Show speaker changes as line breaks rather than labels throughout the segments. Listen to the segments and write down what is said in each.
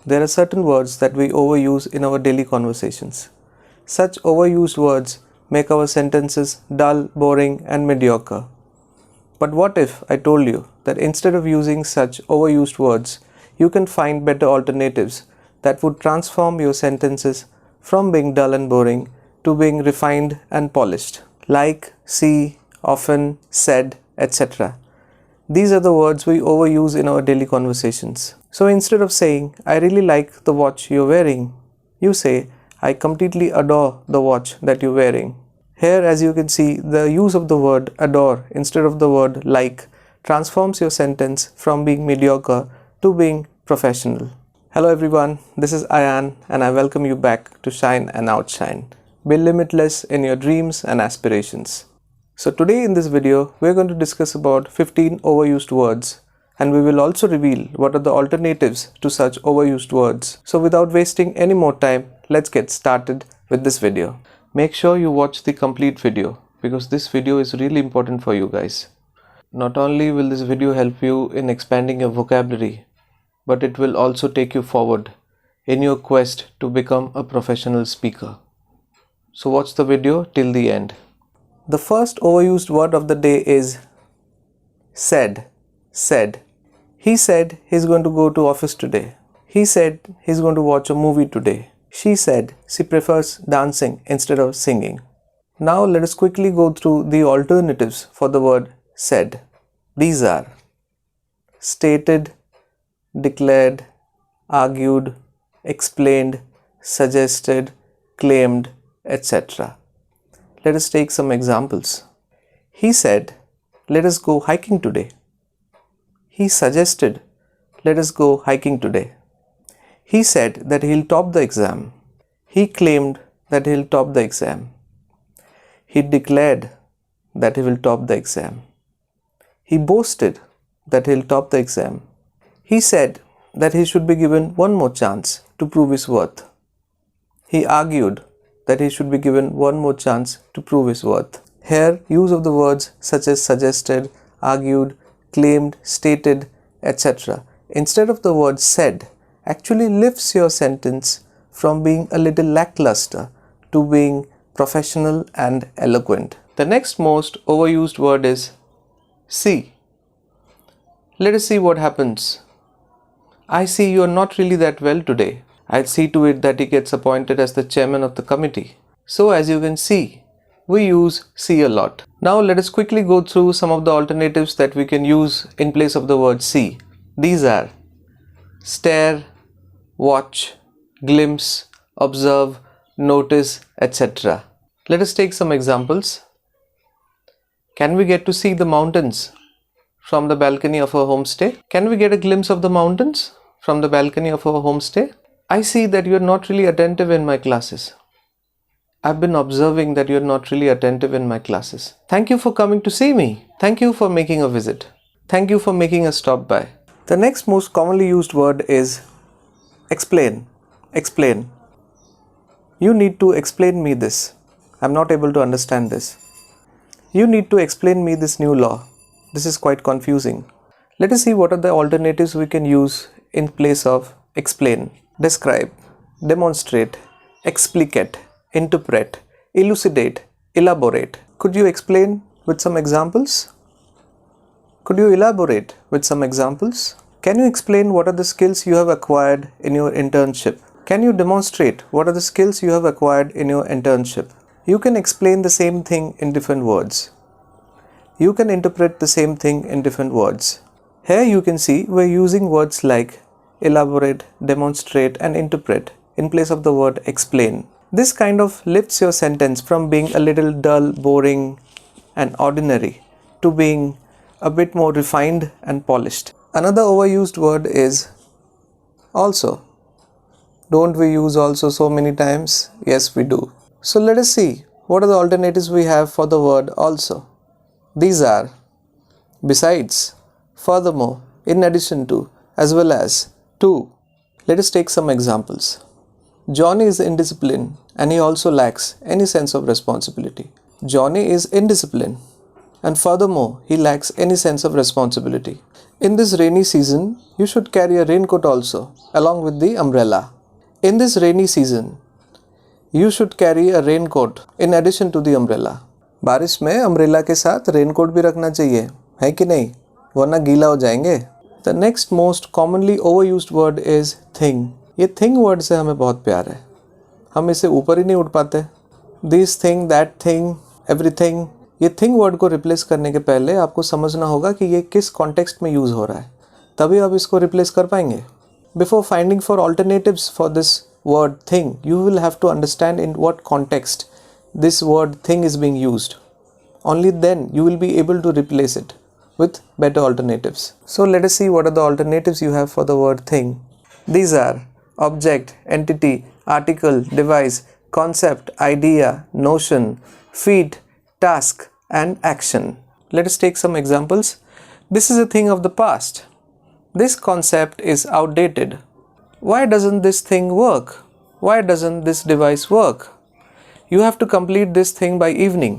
There are certain words that we overuse in our daily conversations. Such overused words make our sentences dull, boring, and mediocre. But what if I told you that instead of using such overused words, you can find better alternatives that would transform your sentences from being dull and boring to being refined and polished, like, see, often, said, etc. These are the words we overuse in our daily conversations. So instead of saying, I really like the watch you're wearing, you say, I completely adore the watch that you're wearing. Here, as you can see, the use of the word adore instead of the word like transforms your sentence from being mediocre to being professional. Hello everyone, this is Ayan and I welcome you back to Shine and Outshine. Be limitless in your dreams and aspirations. So today in this video, we're going to discuss about 15 overused words, and we will also reveal what are the alternatives to such overused words. So without wasting any more time, let's get started with this video. Make sure you watch the complete video because this video is really important for you guys. Not only will this video help you in expanding your vocabulary, but it will also take you forward in your quest to become a professional speaker. So watch the video till the end. The first overused word of the day is said. Said. He said he's going to go to office today. He said he's going to watch a movie today. She said she prefers dancing instead of singing. Now let us quickly go through the alternatives for the word said. These are stated, declared, argued, explained, suggested, claimed, etc. Let us take some examples. He said, let us go hiking today. He suggested, let us go hiking today. He said that he'll top the exam. He claimed that he'll top the exam. He declared that he will top the exam. He boasted that he'll top the exam. He said that he should be given one more chance to prove his worth. He argued that he should be given one more chance to prove his worth. Here, use of the words such as suggested, argued, claimed, stated, etc. instead of the word said actually lifts your sentence from being a little lackluster to being professional and eloquent. The next most overused word is see. Let us see what happens. I see you are not really that well today. I'll see to it that he gets appointed as the chairman of the committee. So as you can see, we use see a lot. Now let us quickly go through some of the alternatives that we can use in place of the word see. These are stare, watch, glimpse, observe, notice, etc. Let us take some examples. Can we get to see the mountains from the balcony of our homestay? Can we get a glimpse of the mountains from the balcony of our homestay? I see that you are not really attentive in my classes. I've been observing that you are not really attentive in my classes. Thank you for coming to see me. Thank you for making a visit. Thank you for making a stop by. The next most commonly used word is explain. Explain. You need to explain me this. I'm not able to understand this. You need to explain me this new law. This is quite confusing. Let us see what are the alternatives we can use in place of explain. Describe, demonstrate, explicate, interpret, elucidate, elaborate. Could you explain with some examples? Could you elaborate with some examples? Can you explain what are the skills you have acquired in your internship? Can you demonstrate what are the skills you have acquired in your internship? You can explain the same thing in different words. You can interpret the same thing in different words. Here you can see we're using words like elaborate, demonstrate and interpret in place of the word explain. This kind of lifts your sentence from being a little dull, boring and ordinary to being a bit more refined and polished. Another overused word is also. Don't we use also so many times? Yes, we do. So let us see what are the alternatives we have for the word also. These are besides, furthermore, in addition to, as well as, to. Let us take some examples. Johnny is indisciplined and he also lacks any sense of responsibility. Johnny is indisciplined and furthermore he lacks any sense of responsibility. In this rainy season, you should carry a raincoat also, along with the umbrella. In this rainy season, you should carry a raincoat in addition to the umbrella. बारिश में umbrella के साथ raincoat भी रखना चाहिए, है कि नहीं? वरना गीला हो जाएंगे. The next most commonly overused word is thing. ये thing word से हमें बहुत प्यार है. हम इसे ऊपर ही नहीं उठ पाते. This thing, that thing, everything. ये थिंग वर्ड को रिप्लेस करने के पहले आपको समझना होगा कि ये किस कॉन्टेक्स्ट में यूज़ हो रहा है, तभी आप इसको रिप्लेस कर पाएंगे. Before finding for alternatives for this word thing, you will have to understand in what context this word thing is being used. Only then you will be able to replace it with better alternatives. So let us see what are the alternatives you have for the word thing. These are object, entity, article, device, concept, idea, notion, feat, task, and action. Let us take some examples. This is a thing of the past. This concept is outdated. Why doesn't this thing work? Why doesn't this device work? You have to complete this thing by evening.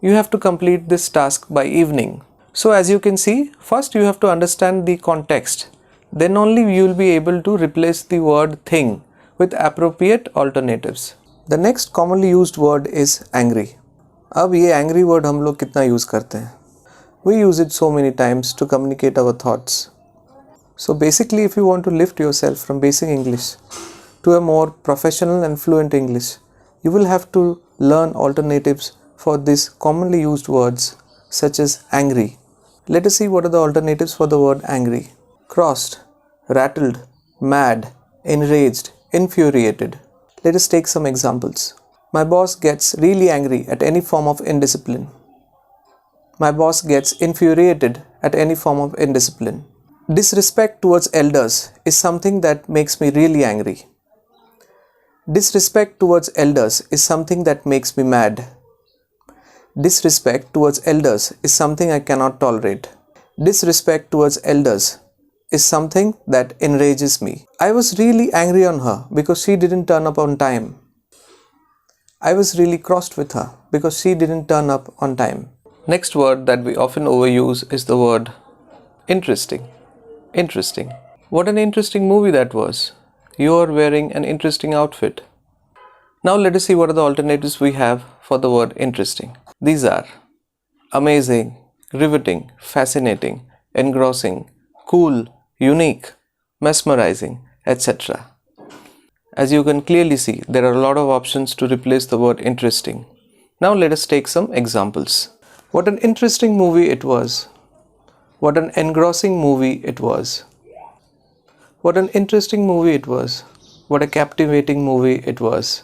You have to complete this task by evening. So as you can see, first you have to understand the context. Then only you will be able to replace the word thing with appropriate alternatives. The next commonly used word is angry. अब ये angry word हम लोग कितना use करते हैं? We use it so many times to communicate our thoughts. So basically, if you want to lift yourself from basic English to a more professional and fluent English, you will have to learn alternatives for these commonly used words such as angry. Let us see what are the alternatives for the word angry. Crossed, rattled, mad, enraged, infuriated. Let us take some examples. My boss gets really angry at any form of indiscipline. My boss gets infuriated at any form of indiscipline. Disrespect towards elders is something that makes me really angry. Disrespect towards elders is something that makes me mad. Disrespect towards elders is something I cannot tolerate. Disrespect towards elders is something that enrages me. I was really angry on her because she didn't turn up on time. I was really crossed with her because she didn't turn up on time. Next word that we often overuse is the word interesting. Interesting. What an interesting movie that was. You are wearing an interesting outfit. Now let us see what are the alternatives we have for the word interesting. These are amazing, riveting, fascinating, engrossing, cool, unique, mesmerizing, etc. As you can clearly see, there are a lot of options to replace the word interesting. Now let us take some examples. What an interesting movie it was. What an engrossing movie it was. What an interesting movie it was. What a captivating movie it was.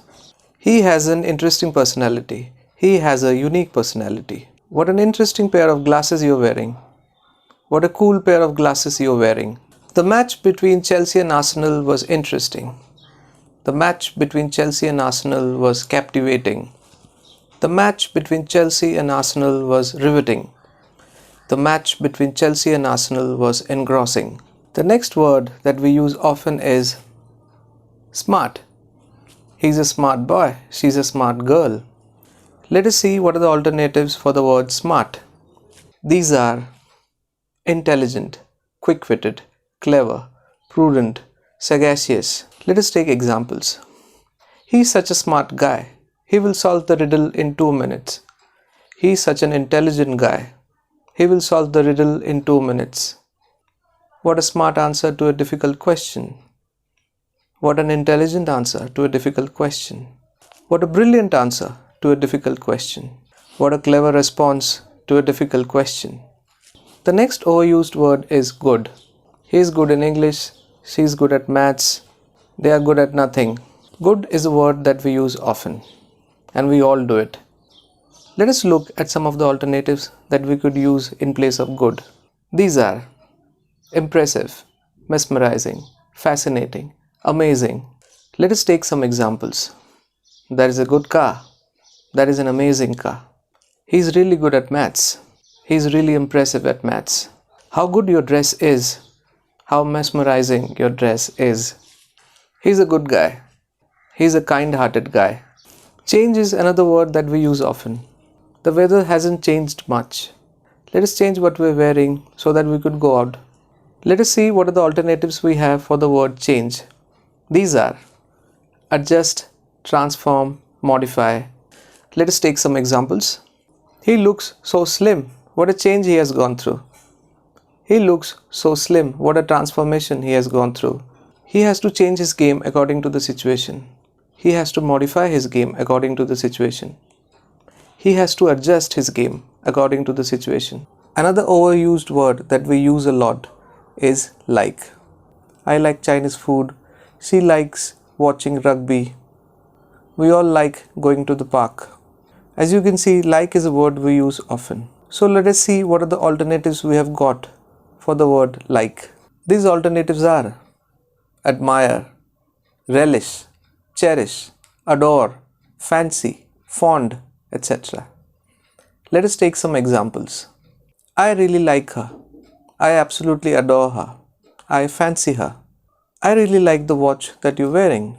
He has an interesting personality. He has a unique personality. What an interesting pair of glasses you're wearing. What a cool pair of glasses you're wearing. The match between Chelsea and Arsenal was interesting. The match between Chelsea and Arsenal was captivating. The match between Chelsea and Arsenal was riveting. The match between Chelsea and Arsenal was engrossing. The next word that we use often is smart. He's a smart boy. She's a smart girl. Let us see what are the alternatives for the word smart. These are intelligent, quick-witted, clever, prudent, sagacious. Let us take examples. He's such a smart guy. He will solve the riddle in 2 minutes. He's such an intelligent guy. He will solve the riddle in 2 minutes. What a smart answer to a difficult question. What an intelligent answer to a difficult question. What a brilliant answer to a difficult question. What a clever response to a difficult question. The next overused word is good. He is good in English. She is good at maths. They are good at nothing. Good is a word that we use often, and we all do it. Let us look at some of the alternatives that we could use in place of good. These are impressive, mesmerizing, fascinating, amazing. Let us take some examples. That is a good car. That is an amazing car. He is really good at maths. He is really impressive at maths. How good your dress is. How mesmerizing your dress is. He's a good guy. He's a kind-hearted guy. Change is another word that we use often. The weather hasn't changed much. Let us change what we're wearing so that we could go out Let us see what are the alternatives we have for the word change. These are adjust, transform, modify. Let us take some examples. He looks so slim. What a change he has gone through. He looks so slim. What a transformation he has gone through. He has to change his game according to the situation. He has to modify his game according to the situation. He has to adjust his game according to the situation. Another overused word that we use a lot is like. I like Chinese food. She likes watching rugby. We all like going to the park. As you can see, like is a word we use often. So let us see what are the alternatives we have got for the word like. These alternatives are admire, relish, cherish, adore, fancy, fond, etc. Let us take some examples. I really like her. I absolutely adore her. I fancy her. I really like the watch that you're wearing.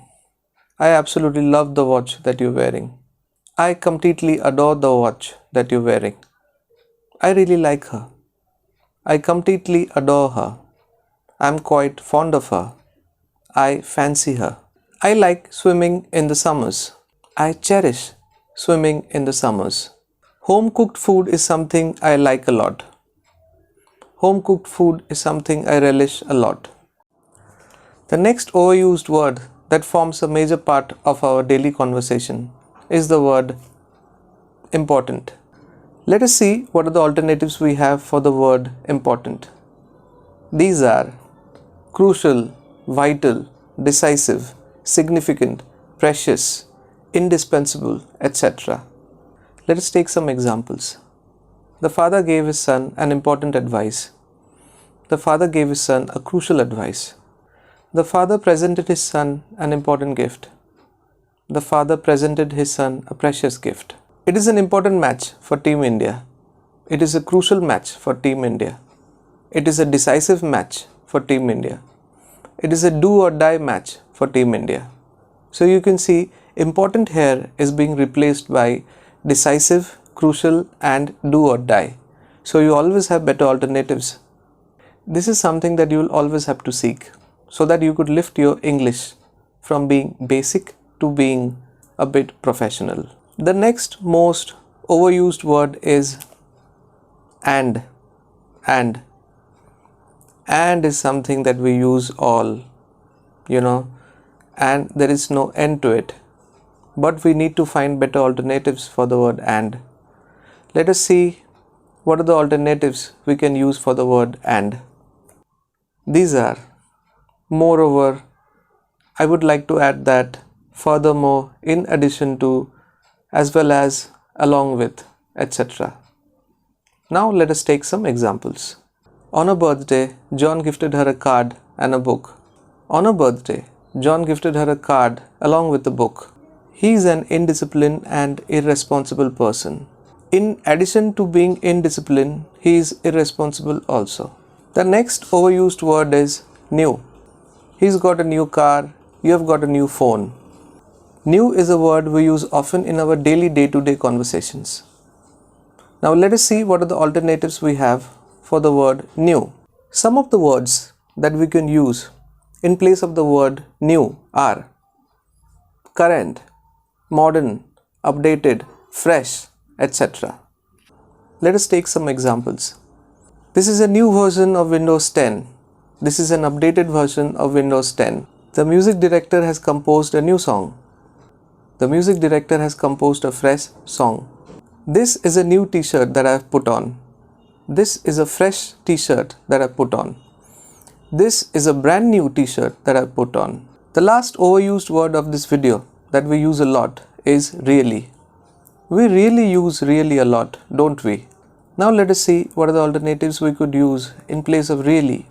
I absolutely love the watch that you're wearing. I completely adore the watch that you're wearing. I really like her. I completely adore her. I'm quite fond of her. I fancy her. I like swimming in the summers. I cherish swimming in the summers. Home cooked food is something I like a lot. Home cooked food is something I relish a lot. The next overused word that forms a major part of our daily conversation is the word important. Let us see what are the alternatives we have for the word important. These are crucial, vital, decisive, significant, precious, indispensable, etc. Let us take some examples. The father gave his son an important advice. The father gave his son a crucial advice. The father presented his son an important gift. The father presented his son a precious gift. It is an important match for Team India. It is a crucial match for Team India. It is a decisive match for Team India. It is a do or die match for Team India. So you can see important here is being replaced by decisive, crucial and do or die. So you always have better alternatives. This is something that you will always have to seek so that you could lift your English from being basic to being a bit professional. The next most overused word is and. And is something that we use all, and there is no end to it. But we need to find better alternatives for the word and. Let us see what are the alternatives we can use for the word and. These are moreover, I would like to add that, furthermore, in addition to, as well as, along with, etc. Now let us take some examples. On her birthday, John gifted her a card and a book. On her birthday, John gifted her a card along with a book. He is an indisciplined and irresponsible person. In addition to being indisciplined, he is irresponsible also. The next overused word is new. He's got a new car, you have got a new phone. New is a word we use often in our daily day-to-day conversations. Now let us see what are the alternatives we have for the word new. Some of the words that we can use in place of the word new are current, modern, updated, fresh, etc. Let us take some examples. This is a new version of Windows 10. This is an updated version of Windows 10. The music director has composed a new song. The music director has composed a fresh song. This is a new t-shirt that I have put on. This is a fresh t-shirt that I put on. This is a brand new t-shirt that I put on. The last overused word of this video that we use a lot is really. We really use really a lot, don't we? Now let us see what are the alternatives we could use in place of really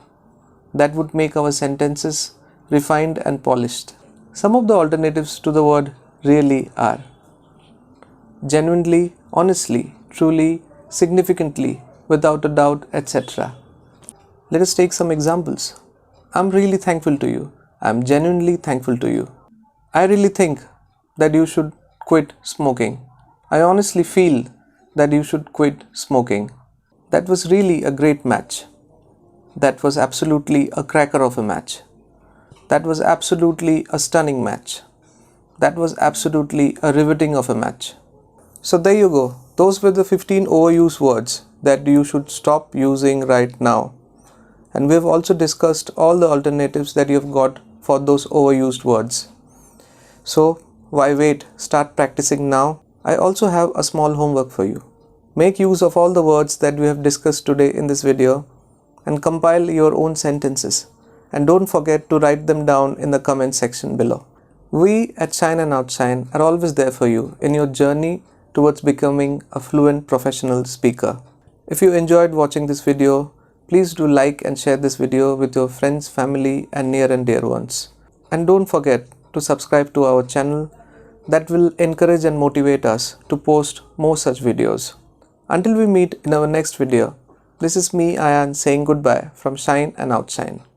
that would make our sentences refined and polished. Some of the alternatives to the word really are genuinely, honestly, truly, significantly, without a doubt, etc. Let us take some examples. I'm really thankful to you. I'm genuinely thankful to you. I really think that you should quit smoking. I honestly feel that you should quit smoking. That was really a great match. That was absolutely a cracker of a match. That was absolutely a stunning match. That was absolutely a riveting of a match. So there you go. Those were the 15 overused words that you should stop using right now. And we've also discussed all the alternatives that you've got for those overused words. So why wait? Start practicing now. I also have a small homework for you. Make use of all the words that we have discussed today in this video and compile your own sentences. And don't forget to write them down in the comment section below. We at Shineandoutshine are always there for you in your journey towards becoming a fluent professional speaker. If you enjoyed watching this video, please do like and share this video with your friends, family and near and dear ones. And don't forget to subscribe to our channel. That will encourage and motivate us to post more such videos. Until we meet in our next video, this is me, Ayan, saying goodbye from Shineandoutshine.